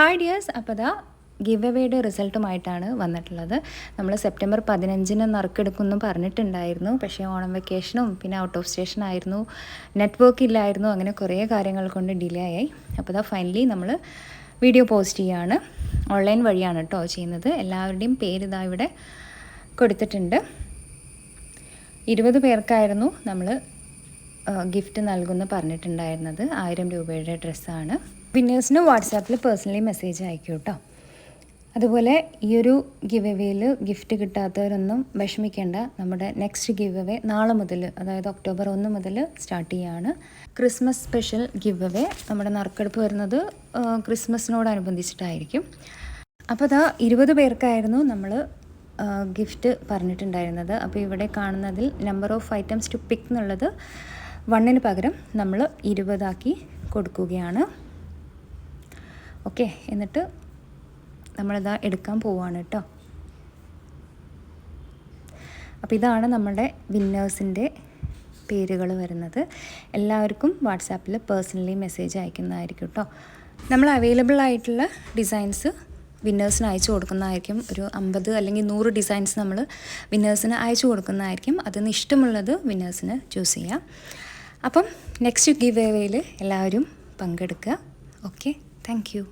Hi dears, അപ്പോൾ ഇതാ give എവേയുടെ റിസൾട്ടുമായിട്ടാണ് വന്നിട്ടുള്ളത്. നമ്മൾ സെപ്റ്റംബർ 15 നറുക്കെടുക്കുമെന്നും പറഞ്ഞിട്ടുണ്ടായിരുന്നു. പക്ഷേ ഓണം വെക്കേഷനും പിന്നെ ഔട്ട് ഓഫ് സ്റ്റേഷൻ ആയിരുന്നു, നെറ്റ്വർക്ക് ഇല്ലായിരുന്നു, അങ്ങനെ കുറേ കാര്യങ്ങൾ കൊണ്ട് ഡിലേ ആയി. അപ്പോൾ ഇതാ ഫൈനലി നമ്മൾ വീഡിയോ പോസ്റ്റ് ചെയ്യുകയാണ്. ഓൺലൈൻ വഴിയാണ് കേട്ടോ ചെയ്യുന്നത്. എല്ലാവരുടെയും പേര് ഇതാ ഇവിടെ കൊടുത്തിട്ടുണ്ട്. 20 പേർക്കായിരുന്നു നമ്മൾ ഗിഫ്റ്റ് നൽകുമെന്ന് പറഞ്ഞിട്ടുണ്ടായിരുന്നത്. 1000 രൂപയുടെ ഡ്രസ്സാണ്. വിന്നേഴ്സിന് വാട്സാപ്പിൽ പേഴ്സണലി മെസ്സേജ് അയക്കും കേട്ടോ. അതുപോലെ ഈ ഒരു ഗിവ് എവേയിൽ ഗിഫ്റ്റ് കിട്ടാത്തവരൊന്നും വിഷമിക്കേണ്ട. നമ്മുടെ നെക്സ്റ്റ് ഗിവ് എവേ നാളെ മുതൽ, അതായത് ഒക്ടോബർ 1 മുതൽ സ്റ്റാർട്ട് ചെയ്യുകയാണ്. Christmas special give away. നമ്മുടെ നറുക്കെടുപ്പ് വരുന്നത് ക്രിസ്മസിനോടനുബന്ധിച്ചിട്ടായിരിക്കും. അപ്പോൾ അതാ 20 പേർക്കായിരുന്നു നമ്മൾ ഗിഫ്റ്റ് പറഞ്ഞിട്ടുണ്ടായിരുന്നത്. അപ്പോൾ ഇവിടെ കാണുന്നതിൽ number of items to pick എന്നുള്ളത് 1 പകരം നമ്മൾ 20 കൊടുക്കുകയാണ്. ഓക്കെ, എന്നിട്ട് നമ്മളിതാ എടുക്കാൻ പോവുകയാണ് കേട്ടോ. അപ്പോൾ ഇതാണ് നമ്മുടെ വിന്നേഴ്സിൻ്റെ പേരുകൾ വരുന്നത്. എല്ലാവർക്കും വാട്സാപ്പിൽ പേഴ്സണലി മെസ്സേജ് അയക്കുന്നതായിരിക്കും കേട്ടോ. നമ്മൾ അവൈലബിൾ ആയിട്ടുള്ള ഡിസൈൻസ് വിന്നേഴ്സിന് അയച്ചു കൊടുക്കുന്നതായിരിക്കും. ഒരു 50 അല്ലെങ്കിൽ 100 ഡിസൈൻസ് നമ്മൾ വിന്നേഴ്സിന് അയച്ചു കൊടുക്കുന്നതായിരിക്കും. അതിന് ഇഷ്ടമുള്ളത് വിന്നേഴ്സിന് ചൂസ് ചെയ്യാം. അപ്പം നെക്സ്റ്റ് ഗിവ് എവേയിൽ എല്ലാവരും പങ്കെടുക്കുക. Okay, thank you.